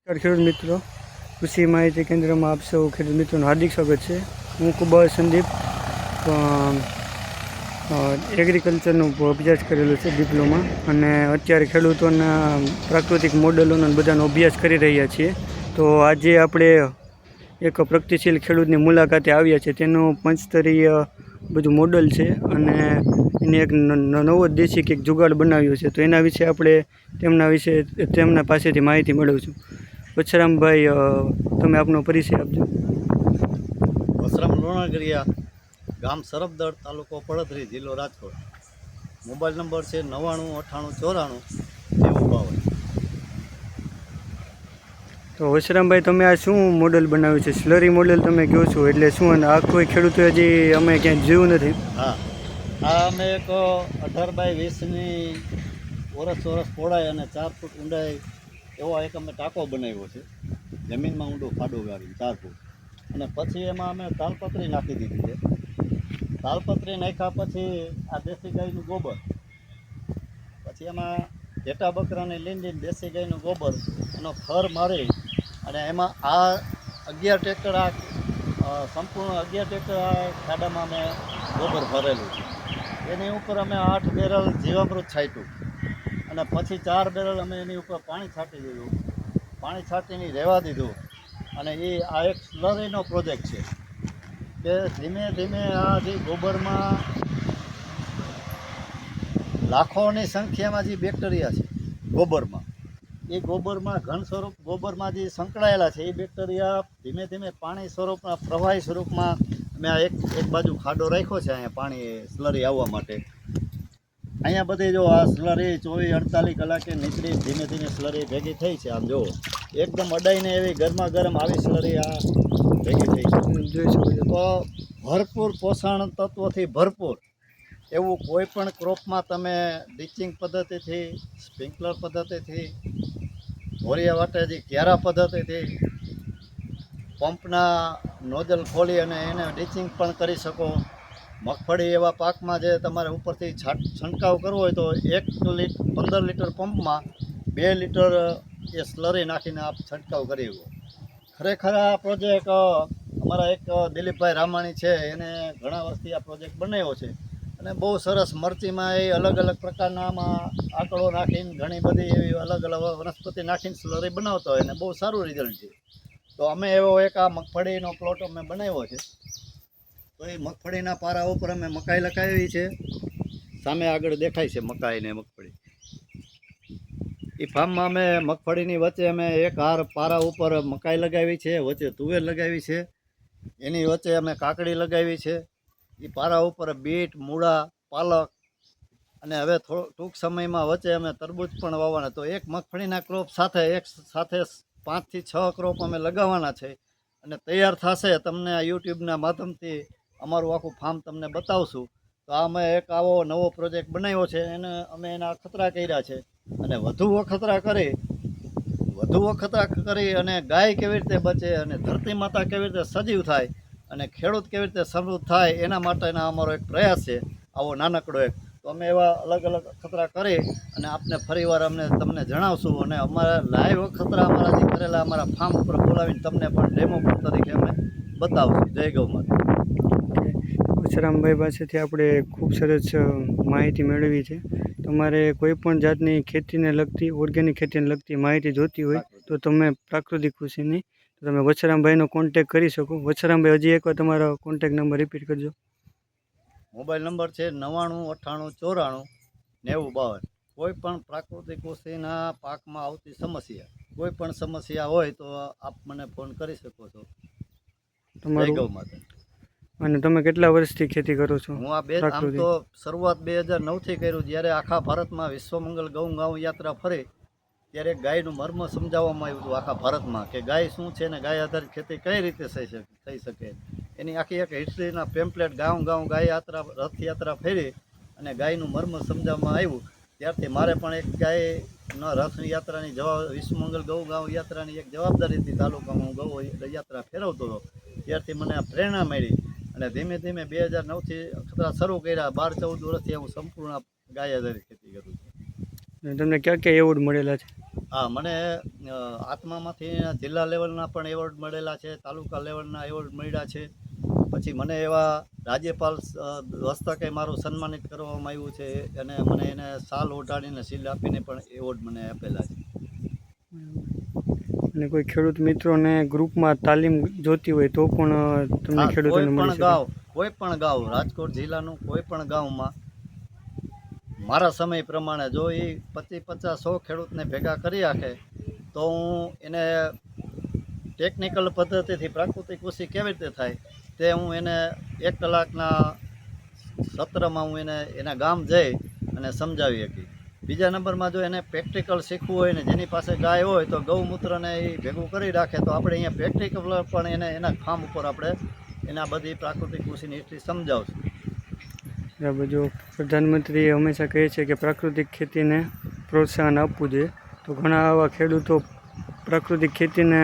ખેડૂત મિત્રો, કૃષિ માહિતી કેન્દ્રમાં આપ સૌ ખેડૂત મિત્રોનું હાર્દિક સ્વાગત છે. હું કુબાર સંદીપ એગ્રીકલ્ચરનો અભ્યાસ કરેલો છે ડિપ્લોમા, અને અત્યારે ખેડૂતોના પ્રાકૃતિક મોડલોનો બધાનો અભ્યાસ કરી રહ્યા છીએ. તો આજે આપણે એક પ્રગતિશીલ ખેડૂતની મુલાકાતે આવ્યા છે. તેનું પંચસ્તરીય બધું મોડલ છે અને એને એક નવો દેશી કંઈક જુગાડ બનાવ્યો છે. તો એના વિશે આપણે તેમના પાસેથી માહિતી મેળવીશું. વછરામભાઈ, તમે આપનો પરિચય આપજો. વસરામ લોણાગરિયા, ગામ સરફદળ, તાલુકો પડધરી, જિલ્લો રાજકોટ. મોબાઈલ નંબર છે 9998949052. તો વછરામભાઈ, તમે આ શું મોડલ બનાવ્યું છે? સ્લરી મોડલ તમે કહો છો, એટલે શું? અને આ કોઈ ખેડૂતો હજી અમે ક્યાંય જોયું નથી. હા, આ અમે એક 18x20ની ચોરસ પહોળાઈ અને 4 ફૂટ ઊંડાઈ એવો એક અમે ટાંકો બનાવ્યો છે. જમીનમાં ઊંડો ખાડો ગાળીને 4 ફૂટ, અને પછી એમાં અમે તાલપત્રી નાખી દીધી છે. તાલપત્રી નાખ્યા પછી આ દેશી ગાયનું ગોબર, પછી એમાં ઘેટા બકરાની લીંડી દેશી ગાયનું ગોબર એનો ખર મારી અને એમાં આ 11 ટ્રેક્ટર સંપૂર્ણ 11 ટ્રેક્ટર આ ખાડામાં અમે ગોબર ભરેલું છે. એની ઉપર અમે 8 બેરલ જીવામૃત છાંટ્યું અને પછી 4 બેરલ અમે એની ઉપર પાણી છાંટી દીધું. પાણી છાંટીને રહેવા દીધું. અને આ એક સ્લરીનો પ્રોજેક્ટ છે કે ધીમે ધીમે આ જે ગોબરમાં લાખોની સંખ્યામાં જે બેક્ટેરિયા છે ગોબરમાં, એ ગોબરમાં ઘન સ્વરૂપ ગોબરમાં જે સંકળાયેલા છે એ બેક્ટેરિયા ધીમે ધીમે પાણી સ્વરૂપમાં, પ્રવાહી સ્વરૂપમાં અમે આ એક બાજુ ખાડો રાખ્યો છે અહીંયા પાણી સ્લરી આવવા માટે. અહીંયા બધી જો આ સ્લરી 24-48 કલાકે નીકળી ધીમે ધીમે સ્લરી ભેગી થઈ છે. આમ જુઓ, એકદમ અડાઈને એવી ગરમા ગરમ આવી સ્લરી આ ભેગી થઈ છે. જોઈ શકો છો. તો ભરપૂર પોષણ તત્વોથી ભરપૂર એવું કોઈ પણ ક્રોપમાં તમે ડીચિંગ પદ્ધતિથી, સ્પ્રિંકલર પદ્ધતિથી, ધોરિયા વાટેથી, ક્યારા પદ્ધતિથી, પંપના નોઝલ ખોલી અને એને ડીચિંગ પણ કરી શકો. મગફળી એવા પાકમાં જે તમારે ઉપરથી છંટકાવ કરવો હોય તો 15 લીટર પંપમાં 2 લીટર એ સ્લરી નાખીને આપ છંટકાવ કરી શકો. ખરેખર આ પ્રોજેક્ટ અમારા એક દિલીપભાઈ રામાણી છે, એને ઘણા વર્ષથી આ પ્રોજેક્ટ બનાવ્યો છે અને બહુ સરસ. મરચીમાં એ અલગ અલગ પ્રકારના આમાં આંકડો નાખીને ઘણી બધી એવી અલગ અલગ વનસ્પતિ નાખીને સ્લરી બનાવતા હોય અને બહુ સારું રિઝલ્ટ છે. તો અમે એવો એક આ મગફળીનો પ્લોટ અમે બનાવ્યો છે. તો એ મગફળીના પારા ઉપર અમે મકાઈ લગાવી છે. સામે આગળ દેખાય છે મકાઈ ને મગફળી. એ ફાર્મમાં અમે મગફળીની વચ્ચે અમે એક હાર પારા ઉપર મકાઈ લગાવી છે, વચ્ચે તુવેર લગાવી છે, એની વચ્ચે અમે કાકડી લગાવી છે. એ પારા ઉપર બીટ, મૂળા, પાલક અને હવે ટૂંક સમયમાં વચ્ચે અમે તરબૂચ પણ વાવવાના. તો એક મગફળીના ક્રોપ સાથે 5 થી 6 ક્રોપ અમે લગાવવાના છે અને તૈયાર થશે. તમને આ યુટ્યુબના માધ્યમથી અમારું આખું ફાર્મ તમને બતાવશું. તો આ અમે એક આવો નવો પ્રોજેક્ટ બનાવ્યો છે. અમે એના અખતરા કર્યા છે અને વધુ અખતરા કરી અને ગાય કેવી રીતે બચે અને ધરતી માતા કેવી રીતે સજીવ થાય અને ખેડૂત કેવી રીતે સમૃદ્ધ થાય, એના માટેના અમારો એક પ્રયાસ છે આવો નાનકડો એક. તો અમે એવા અલગ અલગ અખતરા કરી અને આપને ફરીવાર તમને જણાવશું અને અમારા લાઈવ અખતરા અમારા જે કરેલા અમારા ફાર્મ ઉપર બોલાવીને તમને પણ ડેમો તરીકે અમે બતાવશું. જય ગૌ માતા. વછરામભાઈ પાસેથી આપણે ખૂબ સરસ માહિતી મેળવી છે. તમારે કોઈ પણ જાતની ખેતીને લગતી, ઓર્ગેનિક ખેતીને લગતી માહિતી જોતી હોય તો તમે પ્રાકૃતિક કૃષિની, તો તમે વછરામભાઈનો કોન્ટેક કરી શકો. વછરામભાઈ, હજી એકવાર તમારો કોન્ટેક નંબર રિપીટ કરજો. મોબાઈલ નંબર છે 9998949052. કોઈ પણ પ્રાકૃતિક કૃષિના પાકમાં આવતી સમસ્યા, કોઈ પણ સમસ્યા હોય તો આપ મને ફોન કરી શકો છો. જય ગૌ માતા. અને તમે કેટલા વર્ષથી ખેતી કરો છો? હું આમ તો શરૂઆત 2009થી કર્યું. જ્યારે આખા ભારતમાં વિશ્વમંગલ ગૌ યાત્રા ફરી ત્યારે ગાયનું મર્મ સમજાવવામાં આવ્યું હતું આખા ભારતમાં, કે ગાય શું છે ને ગાય આધારિત ખેતી કઈ રીતે થઈ શકે. એની આખી એક હિસ્ટ્રીના પેમ્પલેટ ગામ ગાય યાત્રા, રથયાત્રા ફેરી અને ગાયનું મર્મ સમજાવવામાં આવ્યું. ત્યારથી મારે પણ એક ગાયના રથયાત્રાની વિશ્વમંગલ ગૌ યાત્રાની એક જવાબદારી હતી. તાલુકામાં હું ગૌ યાત્રા ફેરવતો હતો. ત્યારથી મને આ પ્રેરણા મળી અને ધીમે ધીમે 2009થી અખતરા શરૂ કર્યા. 12-14 વર્ષથી હું સંપૂર્ણ ગાય આધારિત ખેતી કરું છું. તમને ક્યાં ક્યાં એવોર્ડ મળેલા છે? હા, મને આત્મામાંથી જિલ્લા લેવલના પણ એવોર્ડ મળેલા છે, તાલુકા લેવલના એવોર્ડ મળ્યા છે. પછી મને એવા રાજ્યપાલ હસ્તકે મારું સન્માનિત કરવામાં આવ્યું છે અને મને એને શાલ ઓઢાડીને સીલ આપીને પણ એવોર્ડ મને આપેલા છે. અને કોઈ ખેડૂત મિત્રોને ગ્રુપમાં તાલીમ જોતી હોય તો પણ તમને હા, ખેડૂતોને મળી શકે. કોઈ પણ ગાવ રાજકોટ જિલ્લાનું કોઈ પણ ગામમાં મારા સમય પ્રમાણે જો એ 25-50-100 ખેડૂતને ભેગા કરી રાખે તો હું એને ટેકનિકલ પદ્ધતિથી પ્રાકૃતિક કૃષિ કેવી રીતે થાય તે હું એને 1 કલાકના સત્રમાં હું એના ગામ જઈ અને સમજાવી શકી. બીજા નંબરમાં જો એને પ્રેક્ટિકલ શીખવું હોય ને જેની પાસે ગાય હોય તો ગૌમૂત્રને એ ભેગું કરી રાખે તો આપણે અહીંયા પ્રેક્ટિકલ પણ એના ફાર્મ ઉપર આપણે એના બધી પ્રાકૃતિક કૃષિની હિસ્ટ્રી સમજાવશું. બરાબર. જો પ્રધાનમંત્રી હંમેશા કહે છે કે પ્રાકૃતિક ખેતીને પ્રોત્સાહન આપવું જોઈએ, તો ઘણા આવા ખેડૂતો પ્રાકૃતિક ખેતીને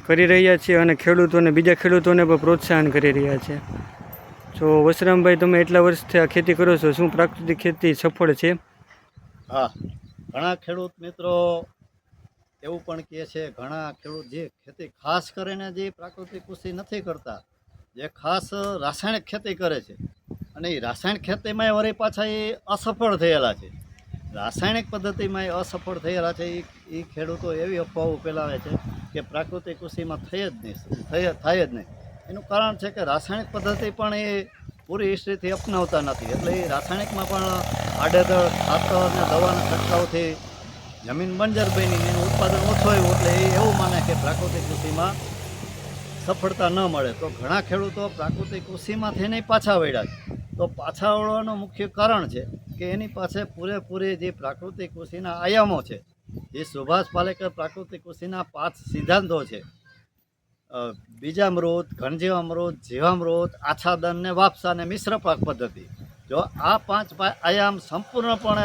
કરી રહ્યા છે અને ખેડૂતોને બીજા ખેડૂતોને પણ પ્રોત્સાહન કરી રહ્યા છે. તો વસરામભાઈ, તમે એટલા વર્ષથી આ ખેતી કરો છો, શું પ્રાકૃતિક ખેતી સફળ છે? હા, ઘણા ખેડૂત મિત્રો એવું પણ કહે છે, ઘણા ખેડૂત જે ખેતી ખાસ કરીને જે પ્રાકૃતિક કૃષિ નથી કરતા, જે ખાસ રાસાયણિક ખેતી કરે છે અને એ રાસાયણિક ખેતીમાં વળી પાછા એ અસફળ થયેલા છે. રાસાયણિક પદ્ધતિમાં એ અસફળ થયેલા છે. એ ખેડૂતો એવી અફવાઓ ફેલાવે છે કે પ્રાકૃતિક કૃષિમાં થાય જ નહીં. એનું કારણ છે કે રાસાયણિક પદ્ધતિ પણ એ પૂરી હિસ્ટ્રીથી અપનાવતા નથી. એટલે એ રાસાયણિકમાં પણ આડેધડ ખાતર અને દવાના છંટકાવથી જમીન બંજર બની એનું ઉત્પાદન ઓછું આવ્યું એટલે એ એવું માને કે પ્રાકૃતિક કૃષિમાં સફળતા ન મળે. તો ઘણા ખેડૂતો પ્રાકૃતિક કૃષિમાંથી નહીં પાછા વળ્યા છે. તો પાછા વળવાનું મુખ્ય કારણ છે કે એની પાસે પૂરેપૂરી જે પ્રાકૃતિક કૃષિના આયામો છે, જે સુભાષ પાલેકર પ્રાકૃતિક કૃષિના 5 સિદ્ધાંતો છે, બીજામૃત, ઘનજીવામૃત, જીવામૃત, આચ્છાદન ને વાપસા અને મિશ્ર પાક પદ્ધતિ, જો આ 5 આયામ સંપૂર્ણપણે